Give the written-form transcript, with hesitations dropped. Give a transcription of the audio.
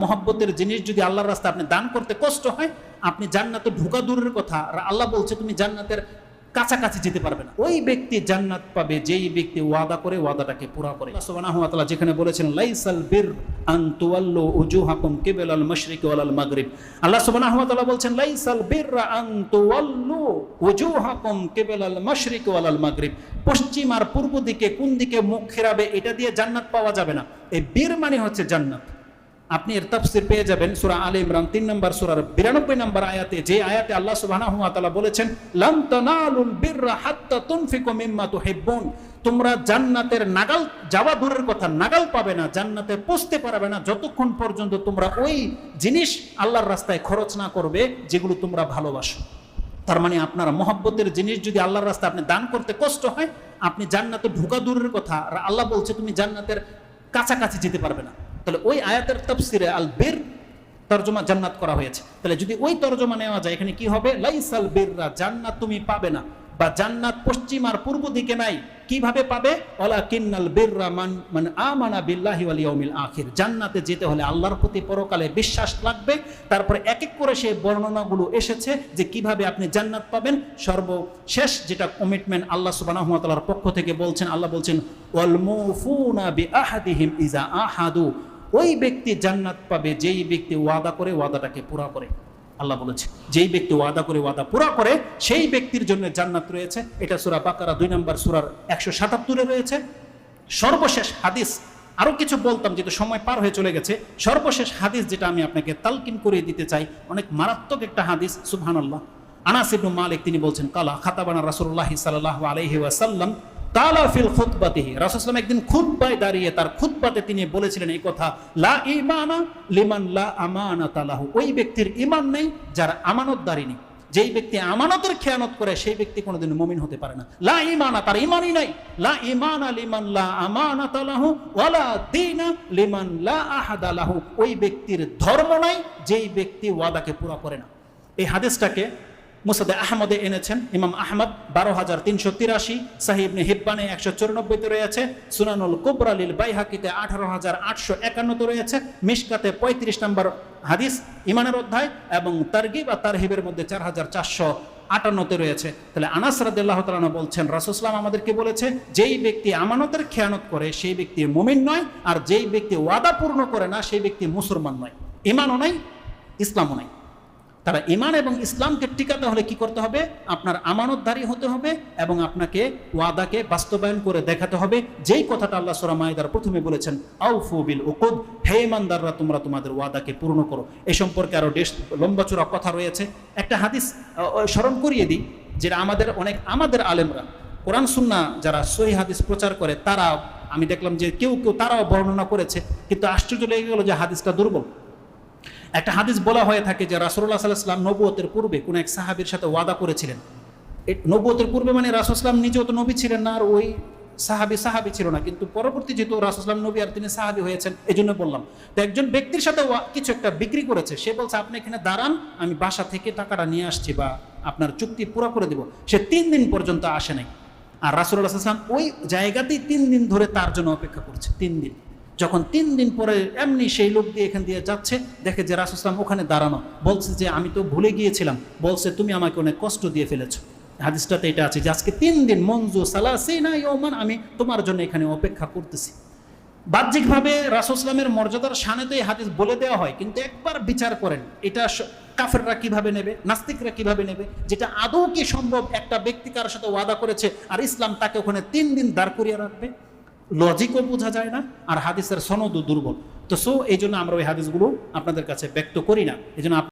মহব্বতের জিনিস যদি আল্লাহর রাস্তায় আপনি দান করতে কষ্ট হয়, আপনি জান্নাতে ঢোকা দূরের কথা, আর আল্লাহ বলছে তুমি জান্নাতের কাছাকাছি যেতে পারবে না। ওই ব্যক্তি জান্নাত পাবে যেই ব্যক্তি ওয়াদা করে ওয়াদাটাকে পুরা করে। আল্লাহ সুবহানাহু ওয়া তাআলা যেখানে বলেছেন লাইসাল বির আন তুওয়াল্লু উজুহাকুম কিবলাল মাশরিকি ওয়াল মাগরিব, আল্লাহ সুবহানাহু ওয়া তাআলা বলছেন লাইসাল বিররা আন তুওয়াল্লু উজুহাকুম কিবলাল মাশরিকি ওয়াল মাগরিব, পশ্চিম আর পূর্ব দিকে কোন দিকে মুখ ফেরাবে এটা দিয়ে জান্নাত পাওয়া যাবে না। এই বীর মানে হচ্ছে জান্নাত। আপনি এর তাফসীর পেয়ে যাবেন সূরা আলে ইমরান 3 নম্বর সূরার 92 নম্বর আয়াতে, যে আয়াতে আল্লাহ সুবহানাহু ওয়া তাআলা বলেছেন লান তানালুল বিররা হাত্তা তুনফিকু মিম্মা তুহিব্বুন, তোমরা জান্নাতের নাগাল যাওয়া দূরের কথা নাগাল পাবে না, জান্নাতে পৌঁছতে পারবে না যতক্ষণ পর্যন্ত তোমরা ওই জিনিস আল্লাহর রাস্তায় খরচ না করবে যেগুলো তোমরা ভালোবাসো। তার মানে আপনার মহব্বতের জিনিস যদি আল্লাহর রাস্তায় আপনি দান করতে কষ্ট হয়, আপনি জান্নাতে ঢোকা দূরের কথা, আর আল্লাহ বলছে তুমি জান্নাতের কাছাকাছি যেতে পারবে না। তাহলে ওই আয়াতের তাফসিরে আল বির তরজমা জান্নাত করা হয়েছে। তাহলে যদি ওই তরজমা নেওয়া যায়, এখানে কি হবে? লাইসাল বিররা, জান্নাত তুমি পাবে না, বা জান্নাত পশ্চিম আর পূর্ব দিকে নাই। কিভাবে পাবে? ওয়ালাকিন্নাল বিররা মান আমানা বিল্লাহি ওয়াল ইয়াউমিল আখির, জান্নাতে যেতে হলে আল্লাহর প্রতি পরকালে বিশ্বাস লাগবে। তারপরে এক এক করে সেই বর্ণনাগুলো এসেছে যে কিভাবে আপনি জান্নাত পাবেন। সর্বশেষ যেটা কমিটমেন্ট আল্লাহ সুবহানাহু ওয়া তাআলার পক্ষ থেকে বলছেন, আল্লাহ বলছেন ওয়াল মুফুনা বিআহাদিহিম ইযা আহাদু, ওই ব্যক্তি জান্নাত পাবে যেই ব্যক্তি ওয়াদা করে ওয়াদাটাকে পুরা করে। আল্লাহ বলেছে যেই ব্যক্তি ওয়াদা করে ওয়াদা পুরা করে সেই ব্যক্তির জন্য জান্নাত রয়েছে। এটা সূরা বাকারা 2 নম্বর সূরার 177 রয়েছে। সর্বশেষ হাদিস, আরো কিছু বলতাম যেহেতু সময় পার হয়ে চলে গেছে, সর্বশেষ হাদিস যেটা আমি আপনাকে তালকিন করে দিতে চাই, অনেক মারাত্মক একটা হাদিস। সুবহানাল্লাহ। আনাস ইবনে মালিক তিনি বলছেন কালা খাতাবানা রাসূলুল্লাহ সাল্লাল্লাহু আলাইহি ওয়াসাল্লাম তালা ফিল খুতবাতিহি, রাসূল সাল্লাল্লাহু একদিন খুতবায় দাঁড়িয়ে তার খুতবাতে তিনি বলেছিলেন এই কথা, লা ঈমানা লিমান লা আমানাতা লাহু, ওই ব্যক্তির ঈমান নেই যার আমানতদারি নেই। যেই ব্যক্তি আমানতের খেয়ানত করে সেই ব্যক্তি কোনোদিন মুমিন হতে পারে না। লা ঈমানা, তার ঈমানই নাই। লা ঈমানা লিমান লা আমানাতা লাহু ওয়ালা দীনা লিমান লা আহাদা লাহু, ওই ব্যক্তির ধর্ম নাই যেই ব্যক্তি ওয়াদাকে পুরা করে না। এই হাদিসটাকে মুসনাদে আহমদে এনেছেন ইমাম আহমদ 12383, সহিহ ইবনে হিব্বানে 194 রয়েছে, সুনানুল কুবরা লিল বাইহাকিতে 18851 রয়েছে, মিশকাতে 35 নম্বর হাদিস ঈমানের অধ্যায়, এবং তারগিব আর তারহিবের মধ্যে 4458 রয়েছে। তাহলে আনাস রাদিয়াল্লাহু তাআলা বলছেন রাসূল সাল্লাল্লাহু আমাদেরকে বলেছে যেই ব্যক্তি আমানতের খেয়ানত করে সেই ব্যক্তি মুমিন নয়, আর যেই ব্যক্তি ওয়াদা পূর্ণ করে না সেই ব্যক্তি মুসলমান নয়। ঈমানও নাই, ইসলামও নাই। তারা ঈমান এবং ইসলামকে টিকাতে হলে কি করতে হবে? আপনার আমানতদারি হতে হবে এবং আপনাকে ওয়াদাকে বাস্তবায়ন করে দেখাতে হবে, যেই কথাটা আল্লাহ সূরা মাইদার প্রথমে বলেছেন আউফু বিল উকুদ, হে ঈমানদাররা তোমরা তোমাদের ওয়াদাকে পূর্ণ করো। এই সম্পর্কে আরো লম্বা চূড়া কথা রয়েছে। একটা হাদিস স্মরণ করিয়ে দিই, যেটা আমাদের আলেমরা কোরআন সুন্নাহ যারা সহিহ হাদিস প্রচার করে তারা, আমি দেখলাম যে কেউ তারাও বর্ণনা করেছে, কিন্তু আশ্চর্য লেগে গেল যে হাদিসটা দুর্বল। একটা হাদিস বলা হয়ে থাকে যে রাসূলুল্লাহ সাল্লাল্লাহু আলাইহি ওয়াসাল্লাম নবুয়তের পূর্বে কোন এক সাহাবীর সাথে ওয়াদা করেছিলেন। নবুয়তের পূর্বে মানে রাসূল সাল্লাল্লাহু আলাইহি ওয়াসাল্লাম নিজেও তো নবী ছিলেন না, আর ওই সাহাবী ছিল না, কিন্তু পরবর্তী যেহেতু রাসূল সাল্লাল্লাহু আলাইহি ওয়াসাল্লাম নবী আর তিনি সাহাবী হয়েছেন এজন্য বললাম। তো একজন ব্যক্তির সাথে কিছু একটা বিক্রি করেছে, সে বলছে আপনি এখানে দাঁড়ান, আমি বাসা থেকে টাকাটা নিয়ে আসছি বা আপনার চুক্তি পুরো করে দেব। সে 3 দিন পর্যন্ত আসে নাই, আর রাসূলুল্লাহ সাল্লাল্লাহু আলাইহি ওয়াসাল্লাম ওই জায়গাতেই 3 দিন ধরে তার জন্য অপেক্ষা করছে। 3 দিন, যখন 3 দিন পরে এমনি সেই লোক দিয়ে এখান দিয়ে যাচ্ছে, দেখে যে রাসূল সাল্লাল্লাহু আলাইহি ওয়াসাল্লাম ওখানে দাঁড়ানো, বলছে যে আমি তো ভুলে গিয়েছিলাম, বলছে তুমি আমাকে অনেক কষ্ট দিয়ে ফেলেছো। হাদিসটাতে এটা আছে যে আজকে 3 দিন মনজু সালাসিনা ইয়াওমান, আমি তোমার জন্য এখানে অপেক্ষা করতেছি। বাহ্যিকভাবে রাসূল সাল্লাল্লাহু মর্যাদার শানেতে এই হাদিস বলে দেওয়া হয়, কিন্তু একবার বিচার করেন এটা কাফেররা কিভাবে নেবে, নাস্তিকরা কিভাবে নেবে, যেটা আদৌ কি সম্ভব? একটা ব্যক্তি কারোর সাথে ওয়াদা করেছে আর ইসলাম তাকে ওখানে 3 দিন দাঁড় করিয়ে রাখবে? লজিকও বোঝা যায় না, আর হাদিসের সনদও দুর্বল। তো এই জন্য আমরা ওই হাদিসগুলো আপনাদের কাছে ব্যক্ত করি না। এই জন্য